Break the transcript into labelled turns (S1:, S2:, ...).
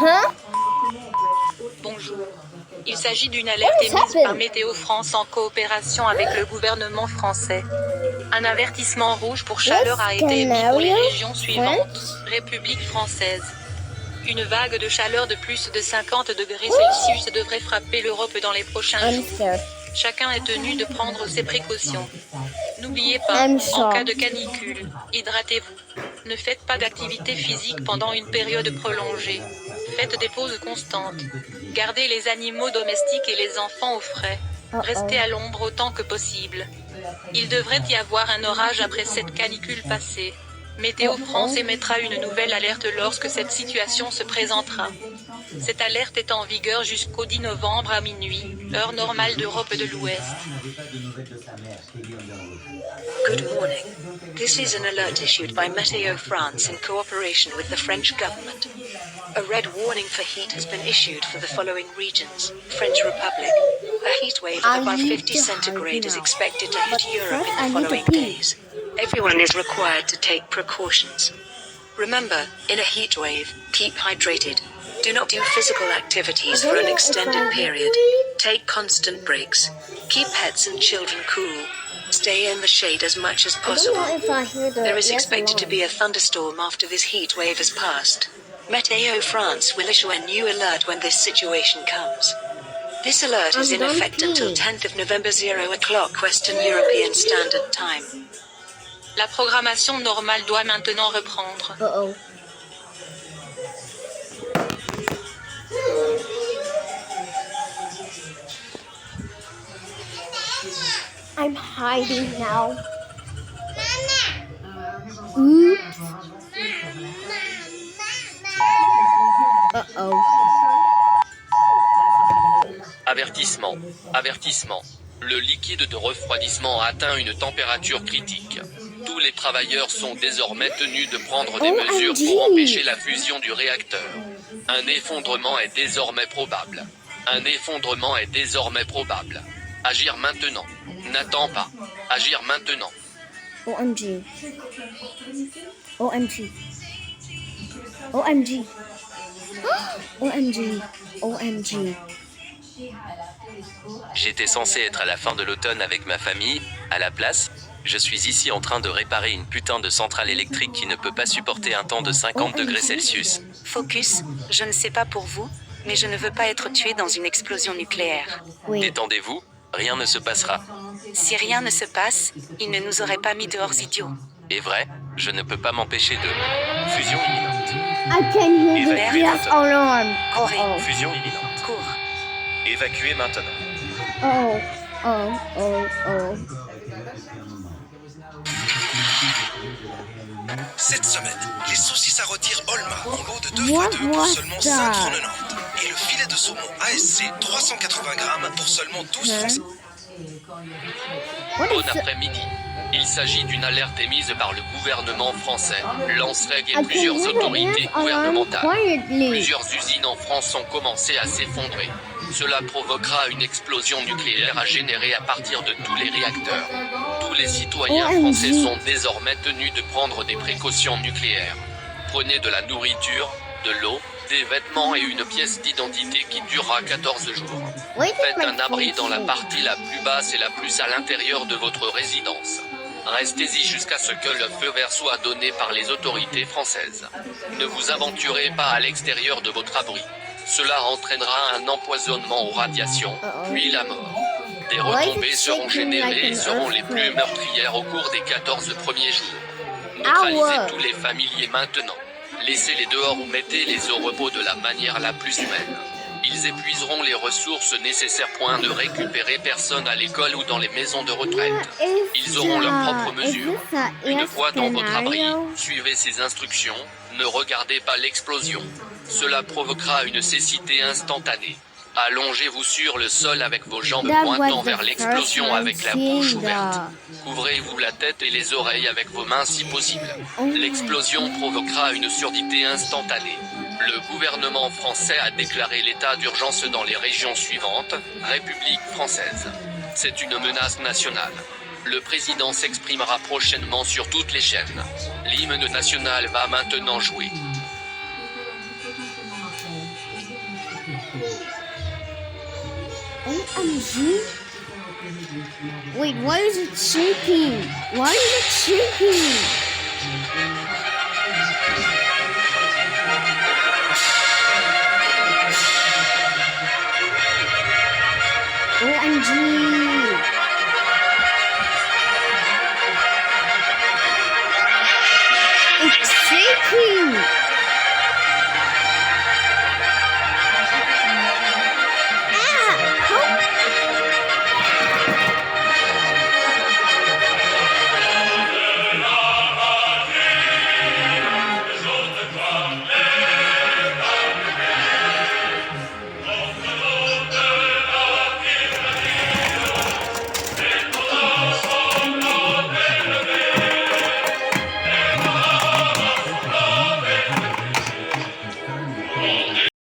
S1: Hein?
S2: Bonjour. Il s'agit d'une alerte émise par Météo France en coopération avec le gouvernement français. Un avertissement rouge pour chaleur a été émis pour les régions suivantes. République française. Une vague de chaleur de plus de 50 degrés Celsius devrait frapper l'Europe dans les prochains jours. Chacun est tenu de prendre ses précautions. N'oubliez pas, en cas de canicule, hydratez-vous. Ne faites pas d'activité physique pendant une période prolongée. Faites des pauses constantes. Gardez les animaux domestiques et les enfants au frais. Restez à l'ombre autant que possible. Il devrait y avoir un orage après cette canicule passée. Météo France émettra une nouvelle alerte lorsque cette situation se présentera. Cette alerte est en vigueur jusqu'au 10 novembre à minuit, heure normale d'Europe de l'Ouest.
S3: Good morning. This is an alert issued by Meteo France in cooperation with the French government. A red warning for heat has been issued for the following regions. French Republic. A heat wave of above 50 centigrade is expected to hit Europe in the following days. Everyone is required to take precautions. Remember, in a heat wave, keep hydrated. Do not do physical activities for an extended period. Take constant breaks. Keep pets and children cool. Stay in the shade as much as possible. There is expected to be a thunderstorm after this heat wave has passed. Meteo France will issue a new alert when this situation comes. This alert is in effect until 10th of November 0 o'clock Western European Standard Time.
S2: La programmation normale doit maintenant reprendre.
S1: I'm hiding now. Oops. Uh-oh.
S4: Avertissement. Avertissement. Le liquide de refroidissement a atteint une température critique. Tous les travailleurs sont désormais tenus de prendre des mesures pour empêcher la fusion du réacteur. Un effondrement est désormais probable. Un effondrement est désormais probable. Agir maintenant. N'attends pas. Agir maintenant.
S1: OMG. OMG. OMG. OMG. OMG.
S4: J'étais censé être à la fin de l'automne avec ma famille. À la place, je suis ici en train de réparer une putain de centrale électrique qui ne peut pas supporter un temps de 50 degrés Celsius.
S3: Focus, je ne sais pas pour vous, mais je ne veux pas être tué dans une explosion nucléaire.
S1: Oui.
S4: Détendez-vous, rien ne se passera.
S3: Si rien ne se passe, ils ne nous auraient pas mis dehors idiots.
S4: Et vrai, je ne peux pas m'empêcher de... Fusion imminente.
S1: I can hear the
S4: Évacuez
S1: gas
S4: maintenant.
S1: alarm.
S3: Courez,
S4: Fusion imminente.
S3: cours.
S4: Évacuez maintenant.
S1: Oh. Oh. Oh. Oh.
S5: Cette semaine, les saucisses à rôtir Olma en lot de 2x2 pour seulement 5,90 €. Et le filet de saumon ASC 380 grammes pour seulement 12 francs.
S4: Bon après-midi. Il s'agit d'une alerte émise par le gouvernement français, Lancreg et plusieurs autorités gouvernementales. Plusieurs usines en France ont commencé à s'effondrer. Cela provoquera une explosion nucléaire à générer à partir de tous les réacteurs. Tous les citoyens français sont désormais tenus de prendre des précautions nucléaires. Prenez de la nourriture, de l'eau, des vêtements et une pièce d'identité qui durera 14 jours. Faites un abri dans la partie la plus basse et la plus à l'intérieur de votre résidence. Restez-y jusqu'à ce que le feu vert soit donné par les autorités françaises. Ne vous aventurez pas à l'extérieur de votre abri. Cela entraînera un empoisonnement aux radiations, puis la mort. Des retombées seront générées et seront les plus meurtrières au cours des 14 premiers jours. Neutralisez tous les familiers maintenant. Laissez-les dehors ou mettez-les au repos de la manière la plus humaine. Ils épuiseront les ressources nécessaires. Point de récupérer personne à l'école ou dans les maisons de retraite. Ils auront leurs propres mesures. Une fois dans votre abri, suivez ces instructions, ne regardez pas l'explosion. Cela provoquera une cécité instantanée. Allongez-vous sur le sol avec vos jambes pointant vers l'explosion avec la bouche ouverte. Couvrez-vous la tête et les oreilles avec vos mains si possible. L'explosion provoquera une surdité instantanée. Le gouvernement français a déclaré l'état d'urgence dans les régions suivantes, République française. C'est une menace nationale. Le président s'exprimera prochainement sur toutes les chaînes. L'hymne national va maintenant jouer.
S1: OMG. Wait, why is it shaking? Why is it shaking?